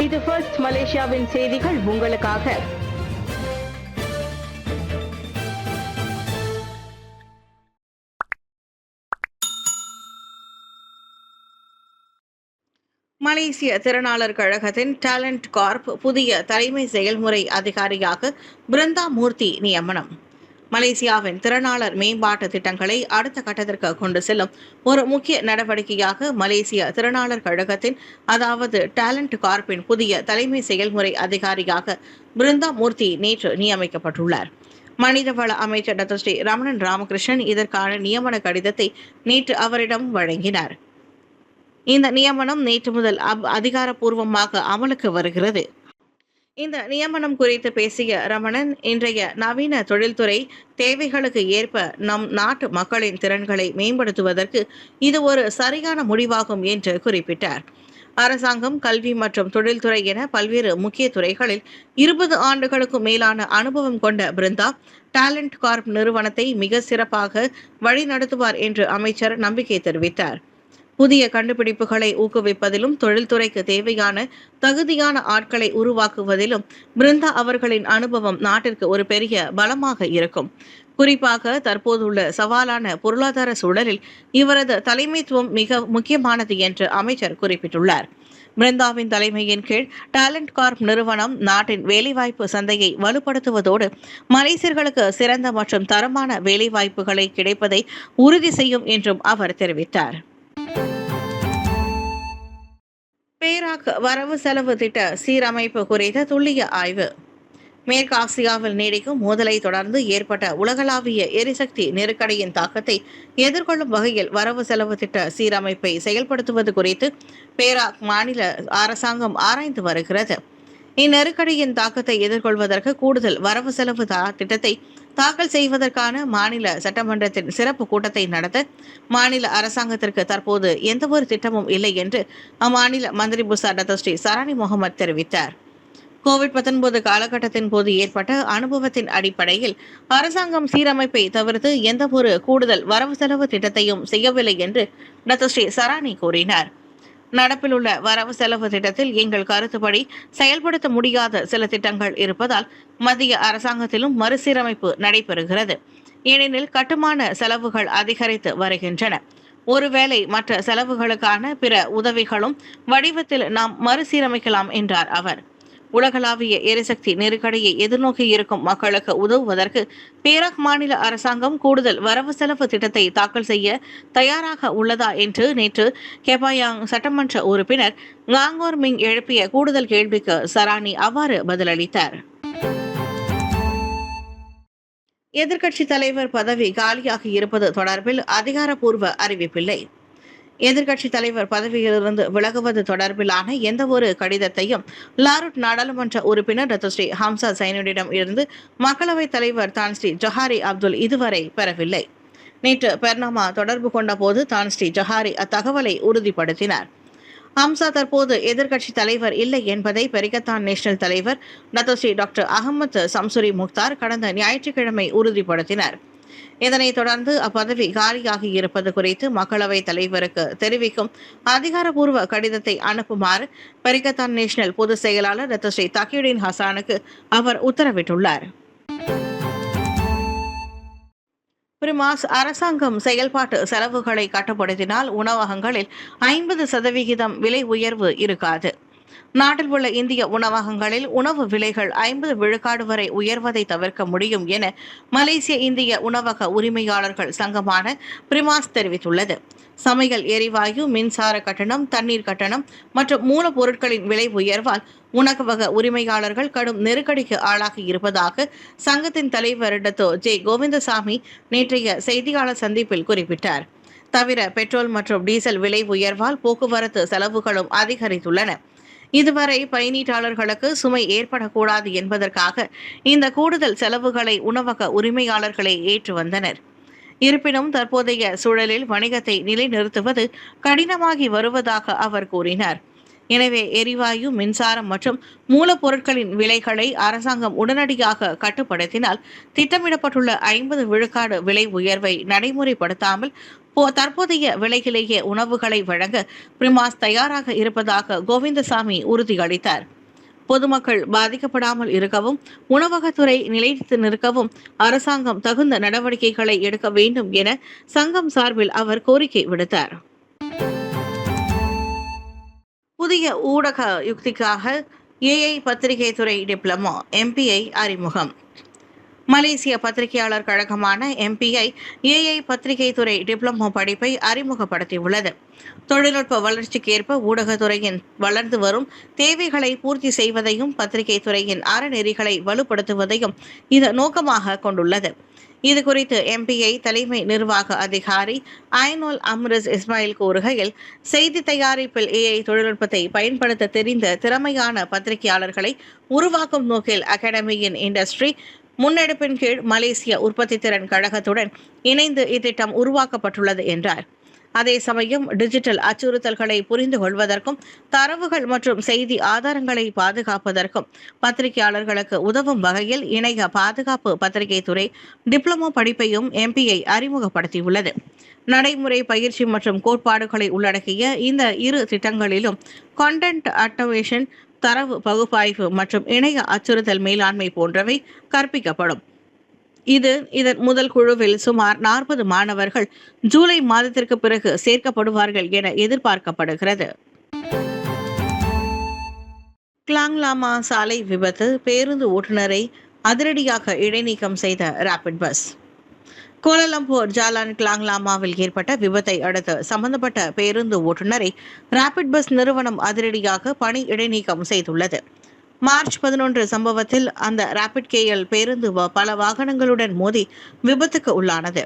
இது ஃபர்ஸ்ட் மலேசியாவின் செய்திகள் உங்களுக்காக. மலேசிய திறனாளர் கழகத்தின் டேலண்ட் கார்ப் புதிய தலைமை செயல்முறை அதிகாரியாக பிருந்தா மூர்த்தி நியமனம். மலேசியாவின் திறனாளர் மேம்பாட்டு திட்டங்களை அடுத்த கட்டத்திற்கு கொண்டு செல்லும் ஒரு முக்கிய நடவடிக்கையாக மலேசிய திறனாளர் கழகத்தின் அதாவது டேலண்ட் கார்ப்பின் புதிய தலைமை செயல்முறை அதிகாரியாக பிருந்தா மூர்த்தி நேற்று நியமிக்கப்பட்டுள்ளார். மனிதவள அமைச்சர் டாக்டர் ஸ்ரீ ரமணன் ராமகிருஷ்ணன் இதற்கான நியமன கடிதத்தை நேற்று அவரிடம் வழங்கினார். இந்த நியமனம் நேற்று முதல் அதிகாரப்பூர்வமாக அமலுக்கு வருகிறது. இந்த நியமனம் குறித்து பேசிய ரமணன், இன்றைய நவீன தொழில்துறை தேவைகளுக்கு ஏற்ப நம் நாட்டு மக்களின் திறன்களை மேம்படுத்துவதற்கு இது ஒரு சரியான முடிவாகும் என்று குறிப்பிட்டார். அரசாங்கம், கல்வி மற்றும் தொழில்துறை என பல்வேறு முக்கிய துறைகளில் 20 ஆண்டுகளுக்கும் மேலான அனுபவம் கொண்ட பிருந்தா டேலண்ட் கார்ப் நிறுவனத்தை மிக சிறப்பாக வழிநடத்துவார் என்று அமைச்சர் நம்பிக்கை தெரிவித்தார். புதிய கண்டுபிடிப்புகளை ஊக்குவிப்பதிலும் தொழில்துறைக்கு தேவையான தகுதியான ஆட்களை உருவாக்குவதிலும் பிருந்தா அவர்களின் அனுபவம் நாட்டிற்கு ஒரு பெரிய பலமாக இருக்கும். குறிப்பாக தற்போதுள்ள சவாலான பொருளாதார சூழலில் இவரது தலைமைத்துவம் மிக முக்கியமானது என்று அமைச்சர் குறிப்பிட்டுள்ளார். பிருந்தாவின் தலைமையின் கீழ் டேலண்ட் கார்ப் நிறுவனம் நாட்டின் வேலைவாய்ப்பு சந்தையை வலுப்படுத்துவதோடு மலேசியர்களுக்கு சிறந்த மற்றும் தரமான வேலைவாய்ப்புகளை கிடைப்பதை உறுதி செய்யும் என்றும் அவர் தெரிவித்தார். பேராக் வரவு செலவு திட்ட சீரமைப்பு குறித்த துல்லிய ஆய்வு. மேற்கு ஆசியாவில் நீடிக்கும் மோதலை தொடர்ந்து ஏற்பட்ட உலகளாவிய எரிசக்தி நெருக்கடியின் தாக்கத்தை எதிர்கொள்ளும் வகையில் வரவு செலவு திட்ட சீரமைப்பை செயல்படுத்துவது குறித்து பேராக் மாநில அரசாங்கம் ஆராய்ந்து வருகிறது. இந்நெருக்கடியின் தாக்கத்தை எதிர்கொள்வதற்கு கூடுதல் வரவு செலவு திட்டத்தை தாக்கல் செய்வதற்கான மாநில சட்டமன்றத்தின் சிறப்பு கூட்டத்தை நடத்த மாநில அரசாங்கத்திற்கு தற்போது எந்தவொரு திட்டமும் இல்லை என்று அம்மாநில மந்திரி புசார் டாக்டர் ஸ்ரீ சரானி முகமது தெரிவித்தார். கோவிட்-19 காலகட்டத்தின் போது ஏற்பட்ட அனுபவத்தின் அடிப்படையில் அரசாங்கம் சீரமைப்பை தவிர்த்து எந்தவொரு கூடுதல் வரவு செலவு திட்டத்தையும் செய்யவில்லை என்று டாக்டர் ஸ்ரீ சரானி கூறினார். நடப்பில் உள்ள வரவு செலவு திட்டத்தில் எங்கள் கருத்துப்படி செயல்படுத்த முடியாத சில திட்டங்கள் இருப்பதால் மத்திய அரசாங்கத்திலும் மறுசீரமைப்பு நடைபெறுகிறது. ஏனெனில் கட்டுமான செலவுகள் அதிகரித்து வருகின்றன. ஒருவேளை மற்ற செலவுகளுக்கான பிற உதவிகளும் வடிவத்தில் நாம் மறுசீரமைக்கலாம் என்றார் அவர். உலகளாவிய எரிசக்தி நெருக்கடியை எதிர்நோக்கி இருக்கும் மக்களுக்கு உதவுவதற்கு பேராக் மாநில அரசாங்கம் கூடுதல் வரவு செலவு திட்டத்தை தாக்கல் செய்ய தயாராக உள்ளதா என்று நேற்று கெபாயாங் சட்டமன்ற உறுப்பினர் காங்கோர் மிங் எழுப்பிய கூடுதல் கேள்விக்கு சரானி அவ்வாறு பதிலளித்தார். எதிர்க்கட்சித் தலைவர் பதவி காலியாகி இருப்பது தொடர்பில் அதிகாரப்பூர்வ அறிவிப்பில்லை. எதிர்க்கட்சித் தலைவர் பதவியிலிருந்து விலகுவது தொடர்பிலான எந்தவொரு கடிதத்தையும் லாருட் நாடாளுமன்ற உறுப்பினர் டாக்டர் ஸ்ரீ ஹம்சா சைனுடிடம் இருந்து மக்களவைத் தலைவர் தான் ஸ்ரீ ஜஹாரி அப்துல் இதுவரை பெறவில்லை. நேற்று பெர்னாமா தொடர்பு கொண்ட போது தான் ஸ்ரீ ஜஹாரி அத்தகவலை உறுதிப்படுத்தினார். ஹம்சா தற்போது எதிர்க்கட்சித் தலைவர் இல்லை என்பதை பெரிகத்தான் நேஷனல் தலைவர் doctor Seri doctor Ahmad Samsuri Mokhtar கடந்த ஞாயிற்றுக்கிழமை உறுதிப்படுத்தினார். இதனைத் தொடர்ந்து அப்பதவி காலியாகி இருப்பது குறித்து மக்களவைத் தலைவருக்கு தெரிவிக்கும் அதிகாரப்பூர்வ கடிதத்தை அனுப்புமாறு பெரிகத்தான் நேஷனல் பொதுச் செயலாளர் டாக்டர் ஸ்ரீ தகியுடின் ஹசானுக்கு அவர் உத்தரவிட்டுள்ளார். பிரிமாஸ் அரசாங்கம் செயல்பாட்டு செலவுகளை கட்டுப்படுத்தினால் உணவகங்களில் 50% விலை உயர்வு இருக்காது. நாட்டில் உள்ள இந்திய உணவகங்களில் உணவு விலைகள் 50 விழுக்காடு வரை உயர்வதை தவிர்க்க முடியும் என மலேசிய இந்திய உணவக உரிமையாளர்கள் சங்கமான பிரிமாஸ் தெரிவித்துள்ளது. சமையல் எரிவாயு, மின்சார கட்டணம், தண்ணீர் கட்டணம் மற்றும் மூலப்பொருட்களின் விலை உயர்வால் உணவக உரிமையாளர்கள் கடும் நெருக்கடிக்கு ஆளாகி இருப்பதாக சங்கத்தின் தலைவர் டாக்டர் ஜே கோவிந்தசாமி நேற்றைய செய்தியாளர் சந்திப்பில் குறிப்பிட்டார். தவிர பெட்ரோல் மற்றும் டீசல் விலை உயர்வால் போக்குவரத்து செலவுகளும் அதிகரித்துள்ளன. இதுவரை பயணீட்டாளர்களுக்கு சுமை ஏற்படக்கூடாது என்பதற்காக இந்த கூடுதல் செலவுகளை உணவக உரிமையாளர்களே ஏற்று வந்தனர். இருப்பினும் தற்போதைய சூழலில் வணிகத்தை நிலைநிறுத்துவது கடினமாகி வருவதாக அவர் கூறினார். எனவே எரிவாயு, மின்சாரம் மற்றும் மூலப்பொருட்களின் விலைகளை அரசாங்கம் உடனடியாக கட்டுப்படுத்தினால் திட்டமிடப்பட்டுள்ள 50 விழுக்காடு விலை உயர்வை நடைமுறைப்படுத்தாமல் தற்போதைய விலையிலேயே உணவுகளை வழங்க பிரிமாஸ் தயாராக இருப்பதாக கோவிந்தசாமி உறுதியளித்தார். பொதுமக்கள் பாதிக்கப்படாமல் இருக்கவும் உணவகத்துறை நிலைத்து நிற்கவும் அரசாங்கம் தகுந்த நடவடிக்கைகளை எடுக்க வேண்டும் என சங்கம் சார்பில் அவர் கோரிக்கை விடுத்தார். புதிய ஊடக யுக்திக்காக ஏஐ பத்திரிகை துறை டிப்ளமோ MPI அறிமுகம். மலேசிய பத்திரிகையாளர் கழகமான MPI ஏஐ பத்திரிகை துறை டிப்ளமோ படிப்பை அறிமுகப்படுத்தியுள்ளது. தொழில்நுட்ப வளர்ச்சிக்கு ஏற்ப ஊடகத்துறையின் வளர்ந்து வரும் தேவைகளை பூர்த்தி செய்வதையும் பத்திரிகை துறையின் அறநெறிகளை வலுப்படுத்துவதையும் இது நோக்கமாக கொண்டுள்ளது. இதுகுறித்து MPI தலைமை நிர்வாக அதிகாரி ஐனுல் அம்ரிஸ் இஸ்மாயில் கூறுகையில், செய்தி தயாரிப்பில் AI தொழில்நுட்பத்தை பயன்படுத்த தெரிந்த திறமையான பத்திரிகையாளர்களை உருவாக்கும் நோக்கில் அகாடமியின் இண்டஸ்ட்ரி முன்னெடுப்பின் கீழ் மலேசிய உற்பத்தி திறன் கழகத்துடன் இணைந்து இத்திட்டம் உருவாக்கப்பட்டுள்ளது என்றார். அதே சமயம் டிஜிட்டல் அச்சுறுத்தல்களை புரிந்து கொள்வதற்கும் தரவுகள் மற்றும் செய்தி ஆதாரங்களை பாதுகாப்பதற்கும் பத்திரிகையாளர்களுக்கு உதவும் வகையில் இணைய பாதுகாப்பு பத்திரிகை துறை டிப்ளமோ படிப்பையும் MPI அறிமுகப்படுத்தியுள்ளது. நடைமுறை பயிற்சி மற்றும் கோட்பாடுகளை உள்ளடக்கிய இந்த இரு திட்டங்களிலும் கண்டென்ட் அட்டோமேஷன், தரவு பகுப்பாய்வு மற்றும் இணைய அச்சுறுத்தல் மேலாண்மை போன்றவை கற்பிக்கப்படும். இதன் முதல் குழுவில் சுமார் 40 மாணவர்கள் ஜூலை மாதத்திற்கு பிறகு சேர்க்கப்படுவார்கள் என எதிர்பார்க்கப்படுகிறது. கிளாங் லாமா சாலை விபத்து, பேருந்து ஓட்டுநரை அதிரடியாக இடைநீக்கம் செய்த ராபிட் பஸ். கோலாலம்பூர் ஜாலான் கிளாங் லாமாவில் ஏற்பட்ட விபத்தை அடுத்து சம்பந்தப்பட்ட பேருந்து ஓட்டுநரை ராபிட் பஸ் நிறுவனம் அதிரடியாக பணி இடைநீக்கம் செய்துள்ளது. மார்ச் 11 சம்பவத்தில் அந்த ராபிட் KL பேருந்து பல வாகனங்களுடன் மோதி விபத்துக்கு உள்ளானது.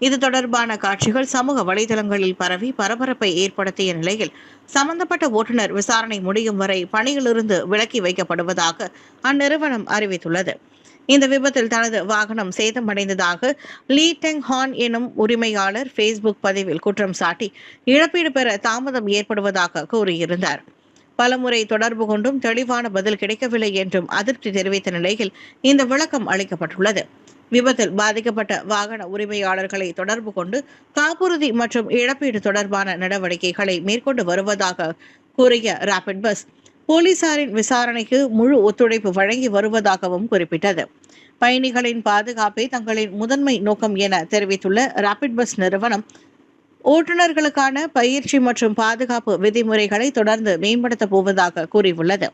இது தொடர்பான காட்சிகள் சமூக வலைதளங்களில் பரவி பரபரப்பை ஏற்படுத்திய நிலையில் சம்பந்தப்பட்ட ஓட்டுநர் விசாரணை முடியும் வரை பணியிலிருந்து விலக்கி வைக்கப்படுவதாக அந்நிறுவனம் அறிவித்துள்ளது. இந்த விபத்தில் தனது வாகனம் சேதமடைந்ததாக லீ டெங் ஹான் எனும் உரிமையாளர் Facebook பதிவில் குற்றம் சாட்டி இழப்பீடு பெற தாமதம் ஏற்படுவதாக கூறியிருந்தார். பலமுறை தொடர்பு கொண்டும் தெளிவான பதில் கிடைக்கவில்லை என்றும் அதிருப்தி தெரிவித்த நிலையில் இந்த விளக்கம் அளிக்கப்பட்டுள்ளது. விபத்தில் பாதிக்கப்பட்ட வாகன உரிமையாளர்களை தொடர்பு கொண்டு காப்புறுதி மற்றும் இழப்பீடு தொடர்பான நடவடிக்கைகளை மேற்கொண்டு வருவதாக கூறிய ராபிட் பஸ் போலீசாரின் விசாரணைக்கு முழு ஒத்துழைப்பு வழங்கி வருவதாகவும் குறிப்பிட்டது. பயணிகளின் பாதுகாப்பே தங்களின் முதன்மை நோக்கம் என தெரிவித்துள்ள ராபிட் பஸ் நிறுவனம் ஓட்டுநர்களுக்கான பயிற்சி மற்றும் பாதுகாப்பு விதிமுறைகளை தொடர்ந்து மேம்படுத்தப் போவதாக கூறியுள்ளது.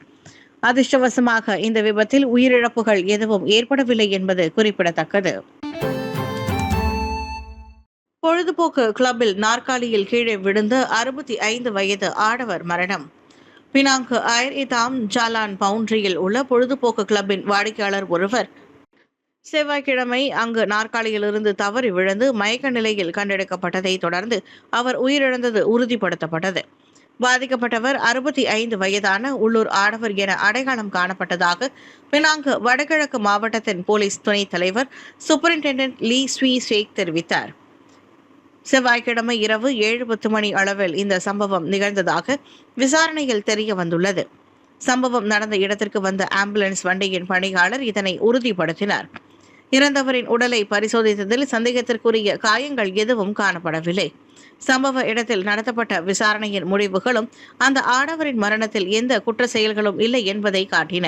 அதிர்ஷ்டவசமாக இந்த விபத்தில் உயிரிழப்புகள் எதுவும் ஏற்படவில்லை என்பது குறிப்பிடத்தக்கது. பொழுதுபோக்கு கிளப்பில் நாற்காலியில் கீழே விழுந்த 65 வயது ஆடவர் மரணம். பினாங்கு ஐர்-இ-தாம் ஜாலான் பவுண்டரியில் உள்ள பொழுதுபோக்கு கிளப்பின் வாடிக்கையாளர் ஒருவர் செவ்வாய்க்கிழமை அங்கு நாற்காலியிலிருந்து தவறி விழுந்து மயக்க நிலையில் கண்டெடுக்கப்பட்டதை தொடர்ந்து அவர் உயிரிழந்தது உறுதிப்படுத்தப்பட்டது. பாதிக்கப்பட்டவர் 65 வயதான உள்ளூர் ஆடவர் என அடையாளம் காணப்பட்டதாக பினாங்கு வடகிழக்கு மாவட்டத்தின் போலீஸ் துணைத் தலைவர் சூப்பரிண்டென்டென்ட் லீ ஸ்வீ ஷேக் தெரிவித்தார். செவ்வாய்க்கிழமை இரவு 7:10 மணி அளவில் இந்த சம்பவம் நிகழ்ந்ததாக விசாரணையில் தெரிய வந்துள்ளது. சம்பவம் நடந்த இடத்திற்கு வந்த ஆம்புலன்ஸ் வண்டியின் பணியாளர் இதனை உறுதிப்படுத்தினார். இறந்தவரின் உடலை பரிசோதித்ததில் சந்தேகத்திற்குரிய காயங்கள் எதுவும் காணப்படவில்லை. சம்பவ இடத்தில் நடத்தப்பட்ட விசாரணையின் முடிவுகளும் அந்த ஆடவரின் மரணத்தில் எந்த குற்ற செயல்களும் இல்லை என்பதை காட்டின.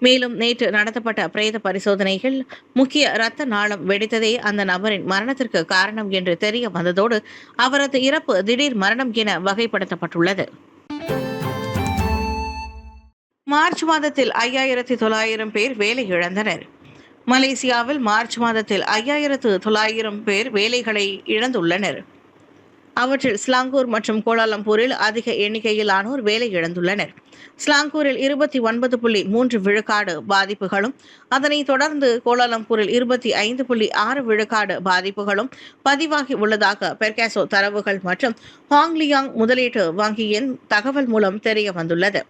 மேலும் நேற்று நடத்தப்பட்ட பிரேத பரிசோதனைகள் முக்கிய இரத்த நாளம் வெடித்ததே அந்த நபரின் மரணத்திற்கு காரணம் என்று தெரிய வந்ததோடு அவரது இறப்பு திடீர் மரணம் என வகைப்படுத்தப்பட்டுள்ளது. மார்ச் மாதத்தில் 5900 பேர் வேலை இழந்தனர். மலேசியாவில் மார்ச் மாதத்தில் 5900 பேர் வேலைகளை இழந்துள்ளனர். அவற்றில் ஸ்லாங்கூர் மற்றும் கோலாலம்பூரில் அதிக எண்ணிக்கையிலானோர் வேலை இழந்துள்ளனர். ஸ்லாங்கூரில் 29.3 விழுக்காடு பாதிப்புகளும், அதனைத் தொடர்ந்து கோலாலம்பூரில் 25.6 விழுக்காடு பாதிப்புகளும் பதிவாகி உள்ளதாக பெர்காசோ தரவுகள் மற்றும் ஹாங்லியாங் முதலீட்டு வங்கியின் தகவல் மூலம் தெரிய வந்துள்ளது.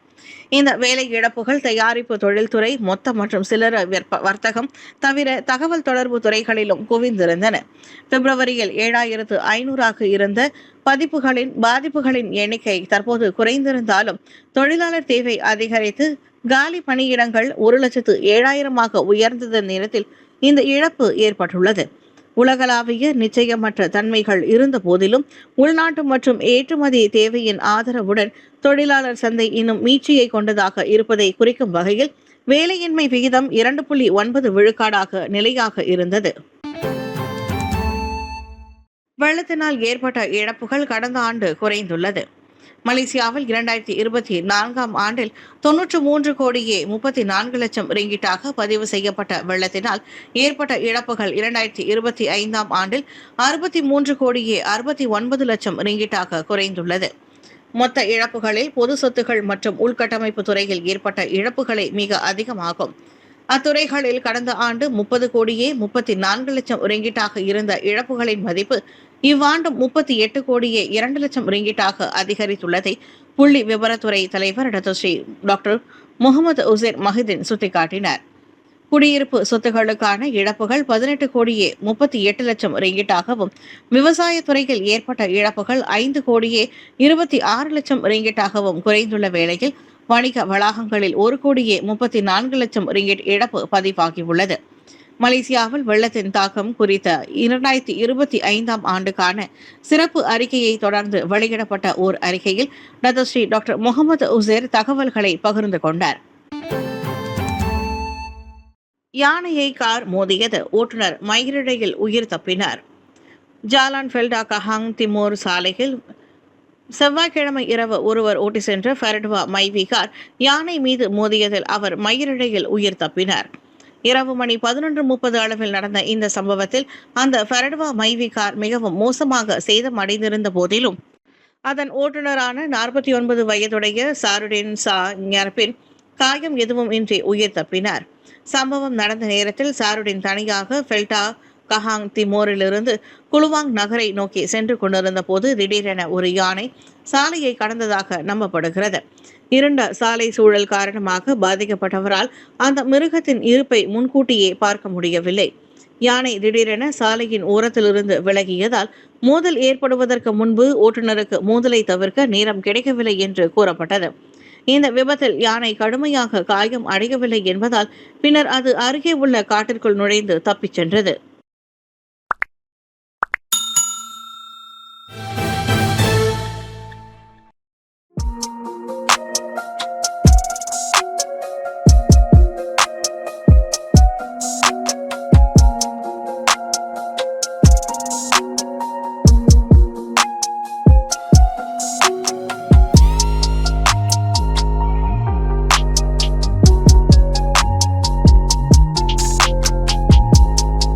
இந்த வேலை இழப்புகள் தயாரிப்பு தொழில்துறை, மொத்த மற்றும் சில்லறை வர்த்தகம் தவிர தகவல் தொடர்பு துறைகளிலும் குவிந்திருந்தன. பிப்ரவரியில் 7500 இருந்த பாதிப்புகளின் எண்ணிக்கை தற்போது குறைந்திருந்தாலும் தொழிலாளர் தேவை அதிகரித்து காலி பணியிடங்கள் 1,07,000 உயர்ந்ததன் நேரத்தில் இந்த இழப்பு ஏற்பட்டுள்ளது. உலகளாவிய நிச்சயமற்ற தன்மைகள் இருந்த போதிலும் உள்நாட்டு மற்றும் ஏற்றுமதி தேவையின் ஆதரவுடன் தொழிலாளர் சந்தை இன்னும் மீட்சியை கொண்டதாக இருப்பதை குறிக்கும் வகையில் வேலையின்மை விகிதம் 2.9 விழுக்காடாக நிலையாக இருந்தது. வெள்ளத்தினால் ஏற்பட்ட இழப்புகள் கடந்த ஆண்டு குறைந்துள்ளது. மலேசியாவில் 2024ஆம் ஆண்டில் 93 கோடியே 34 லட்சம் ரிங்கிட்டாக பதிவு செய்யப்பட்ட வெள்ளத்தினால் ஏற்பட்ட இழப்புகள் 2025ஆம் ஆண்டில் 63 கோடியே 69 லட்சம் ரிங்கிட்டாக குறைந்துள்ளது. மொத்த இழப்புகளில் பொது சொத்துகள் மற்றும் உள்கட்டமைப்பு துறையில் ஏற்பட்ட இழப்புகளை மிக அதிகமாகும். அத்துறைகளில் கடந்த ஆண்டு 30 கோடியே 34 லட்சம் ரிங்கிட்டாக இருந்த இழப்புகளின் மதிப்பு இவ்வாண்டு 38 கோடியே 2 லட்சம் ரிங்கிட்டாக அதிகரித்துள்ளதை புள்ளி விவரத்துறை தலைவர் டாக்டர் முகமது உசேர் மஹிதீன் சுட்டிக்காட்டினார். குடியிருப்பு சொத்துகளுக்கான இழப்புகள் 18 கோடியே 38 லட்சம் ரிங்கிட்டாகவும், விவசாயத்துறையில் ஏற்பட்ட இழப்புகள் 5 கோடியே 26 லட்சம் ரிங்கிட்டாகவும் குறைந்துள்ள வேளையில் வணிக வளாகங்களில் 1 கோடியே 34 லட்சம் ரிங்கிட் இழப்பு பதிவாகியுள்ளது. மலேசியாவில் வெள்ளத்தின் தாக்கம் குறித்த 2025ஆம் ஆண்டுக்கான சிறப்பு அறிக்கையை தொடர்ந்து வெளியிடப்பட்ட ஓர் அறிக்கையில் டாக்டர் முகமது உசேர் தகவல்களை பகிர்ந்து கொண்டார். யானையை கார் மோதியது, ஓட்டுநர் மயிரிழையில் உயிர் தப்பினார். ஜாலான் ஃபெல்டா கஹாங் திமோர் சாலையில் செவ்வாய்க்கிழமை இரவு ஒருவர் ஓட்டி சென்ற ஃபெரட்வா மைவி கார் யானை மீது மோதியதில் அவர் மயிரிழையில் உயிர் தப்பினார். இரவு மணி 11:30 அளவில் நடந்த இந்த சம்பவத்தில் அந்த ஃபெரட்வா மைவி கார் மிகவும் மோசமாக சேதமடைந்திருந்த போதிலும் அதன் ஓட்டுநரான 49 வயதுடைய சாருடின் சா ஞர்பின் காயம் எதுவும் இன்றி உயிர் தப்பினார். சம்பவம் நடந்த நேரத்தில் சாருடின் தனியாக ஃபெல்டா கஹாங் திமோரிலிருந்து குலுவாங் நகரை நோக்கி சென்று கொண்டிருந்த போது திடீரென ஒரு யானை சாலையை கடந்ததாக நம்பப்படுகிறது. இருண்ட சாலை சூழல் காரணமாக பாதிக்கப்பட்டவரால் அந்த மிருகத்தின் இருப்பை முன்கூட்டியே பார்க்க முடியவில்லை. யானை திடீரென சாலையின் ஓரத்திலிருந்து விலகியதால் மோதல் ஏற்படுவதற்கு முன்பு ஓட்டுநருக்கு மோதலை தவிர்க்க நேரம் கிடைக்கவில்லை என்று கூறப்பட்டது. இந்த விபத்தில் யானை கடுமையாக காயம் அடையவில்லை என்பதால் பின்னர் அது அருகே உள்ள காட்டிற்குள் நுழைந்து தப்பிச் சென்றது.